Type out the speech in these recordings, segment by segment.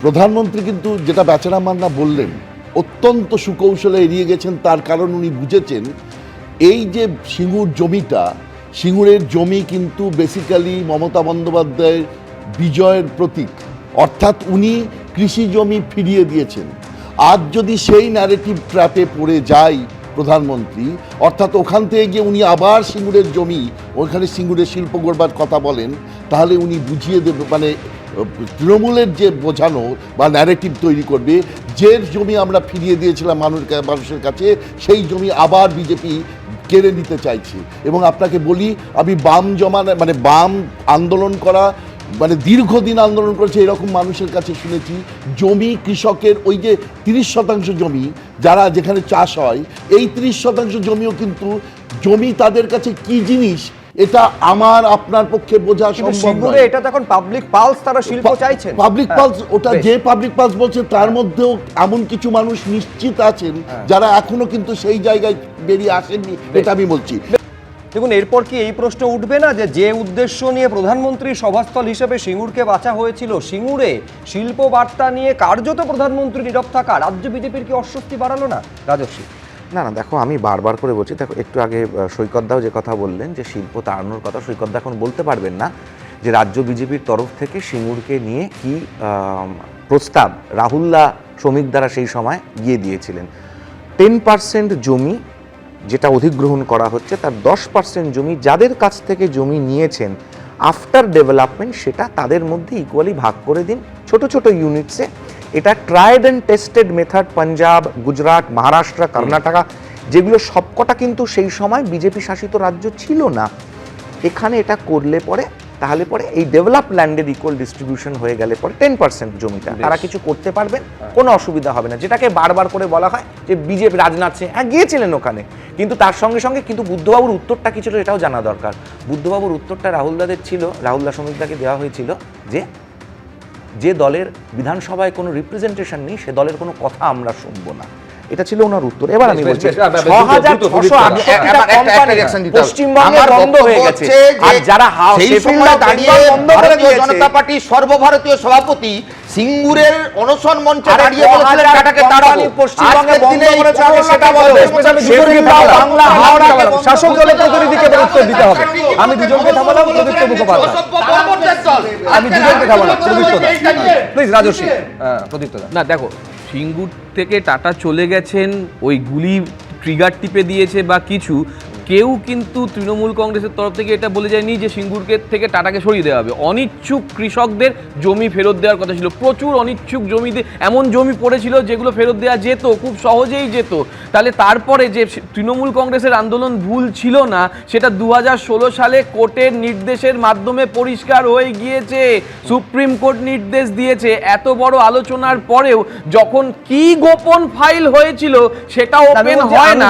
প্রধানমন্ত্রী কিন্তু যেটা বেচারা মান্না বললেন অত্যন্ত সুকৌশলে এড়িয়ে গেছেন। তার কারণ উনি বুঝেছেন এই যে সিঙ্গুর জমিটা, সিঙ্গুরের জমি কিন্তু বেসিক্যালি মমতা বন্দ্যোপাধ্যায়ের বিজয়ের প্রতীক, অর্থাৎ উনি কৃষি জমি ফিরিয়ে দিয়েছেন। আজ যদি সেই ন্যারেটিভ ট্র্যাপে পড়ে যায় প্রধানমন্ত্রী, অর্থাৎ ওখান থেকে গিয়ে উনি আবার সিঙ্গুরের জমি, ওখানে সিঙ্গুরের শিল্প গড়বার কথা বলেন, তাহলে উনি বুঝিয়ে দেবে, মানে তৃণমূলের যে বোঝানো বা ন্যারেটিভ তৈরি করবে, যে জমি আমরা ফিরিয়ে দিয়েছিলাম মানুষের কাছে, সেই জমি আবার বিজেপি কেড়ে নিতে চাইছে। এবং আপনাকে বলি, আমি বাম মানে বাম আন্দোলন করা, মানে দীর্ঘদিন আন্দোলন করেছে এরকম মানুষের কাছে শুনেছি, জমি কৃষকের ওই যে 30% জমি যারা যেখানে চাষ হয়, এই 30% জমিও কিন্তু জমি তাদের কাছে কি জিনিস এটা আমার আপনার পক্ষে বোঝা সম্ভব নয়। এটা তখন পাবলিক পালস, তারা শিল্প চাইছেন পাবলিক পালস, ওটা যে পাবলিক পালস বলছে তার মধ্যেও এমন কিছু মানুষ নিশ্চিত আছেন যারা এখনো কিন্তু সেই জায়গায় বেরিয়ে আসেননি, এটা আমি বলছি। দেখুন, এরপর কি এই প্রশ্ন উঠবে না যে উদ্দেশ্য নিয়ে প্রধানমন্ত্রীর সভাস্থল হিসেবে সিঙ্গুরকে বাঁচা হয়েছিল, সিঙ্গুরে শিল্প বার্তা নিয়ে কার্যত প্রধানমন্ত্রী নীরব থাকা রাজ্য বিজেপির কি অস্বস্তি বাড়ালো না? রাজস্বী, না দেখো, আমি বারবার করে বলছি, দেখো একটু আগে সৈকতদাও যে কথা বললেন যে শিল্প তাড়ানোর কথা, সৈকতদা এখন বলতে পারবেন না যে রাজ্য বিজেপির তরফ থেকে সিঙ্গুরকে নিয়ে কি প্রস্তাব রাহুল্লা শ্রমিক দ্বারা সেই সময় গিয়ে দিয়েছিলেন। 10% জমি যেটা অধিগ্রহণ করা হচ্ছে, তার 10% জমি যাদের কাছ থেকে জমি নিয়েছেন আফটার ডেভেলপমেন্ট, সেটা তাদের মধ্যে ইকুয়ালি ভাগ করে দিন ছোট ছোট ইউনিটসে। এটা tried and tested method Punjab, Gujarat, Maharashtra, Karnataka, যেগুলো সবকটা কিন্তু সেই সময় বিজেপি শাসিত রাজ্য ছিল না। এখানে এটা করলে পরে, তাহলে পরে এই ডেভেলপ ল্যান্ডের ইকুয়াল ডিস্ট্রিবিউশন হয়ে গেলে পরে 10% জমিটা তারা কিছু করতে পারবেন, কোনো অসুবিধা হবে না। যেটাকে বারবার করে বলা হয় যে বিজেপি রাজনাথ সিং গিয়েছিলেন ওখানে, কিন্তু তার সঙ্গে সঙ্গে কিন্তু বুদ্ধবাবুর উত্তরটা কি ছিল এটাও জানা দরকার। বুদ্ধবাবুর উত্তরটা রাহুলদাদের ছিল, রাহুল্লা শ্রমিকদাকে দেওয়া হয়েছিল যে দলের বিধানসভায় কোনো রিপ্রেজেন্টেশন নেই সে দলের কোনো কথা আমরা শুনবো না, এটা ছিল ওনার উত্তর। এবার আমি বলছি 6668 পশ্চিমবঙ্গে বন্ধ হয়ে গেছে, আর যারা ভারতীয় জনতা পার্টির সর্বভারতীয় সভাপতি সিঙ্গুরের অনশন মঞ্চে দাঁড়িয়ে বলেছিলেন টাটাকে তাড়াবো, পশ্চিমবঙ্গে বন্ধ করেছে আগে সেটা বলো। বাংলা হাওড়া শাসক দলের প্রতিনিধিকে উত্তর দিতে হবে। আমি দুজনকে থামালাম, প্রদীপ্ত মুখোপাধ্যায়, আমি দুজনকে থামালাম। প্রদীপ্ত প্লিজ, রাজস্বী, প্রদীপ্ত না দেখো, সিঙ্গুর থেকে টাটা চলে গেছেন, ওই গুলি ট্রিগার টিপে দিয়েছে বা কিছু, কেউ কিন্তু তৃণমূল কংগ্রেসের তরফ থেকে এটা বলে যায়নি যে সিঙ্গুরকে থেকে টাটাকে সরিয়ে দেওয়া হবে। অনিচ্ছুক কৃষকদের জমি ফেরত দেওয়ার কথা ছিল, প্রচুর অনিচ্ছুক জমিতে এমন জমি পড়েছিল যেগুলো ফেরত দেওয়া যেত, খুব সহজেই যেত। তাহলে তারপরে যে তৃণমূল কংগ্রেসের আন্দোলন ভুল ছিল না, সেটা 2016 সালে কোর্টের নির্দেশের মাধ্যমে পরিষ্কার হয়ে গিয়েছে, সুপ্রিম কোর্ট নির্দেশ দিয়েছে। এত বড় আলোচনার পরেও যখন কি গোপন ফাইল হয়েছিল সেটা ওপেন হয় না,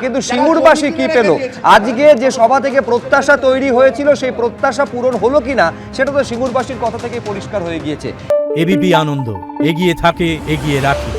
কিন্তু সিঙ্গুরবাসী কি পেল? আজকে যে সভা থেকে প্রত্যাশা তৈরি হয়েছিল সেই প্রত্যাশা পূরণ হলো কিনা সেটা তো সিঙ্গুরবাসীর কথা থেকে পরিষ্কার হয়ে গিয়েছে। এবিপি আনন্দ, এগিয়ে থাকে, এগিয়ে রাখে।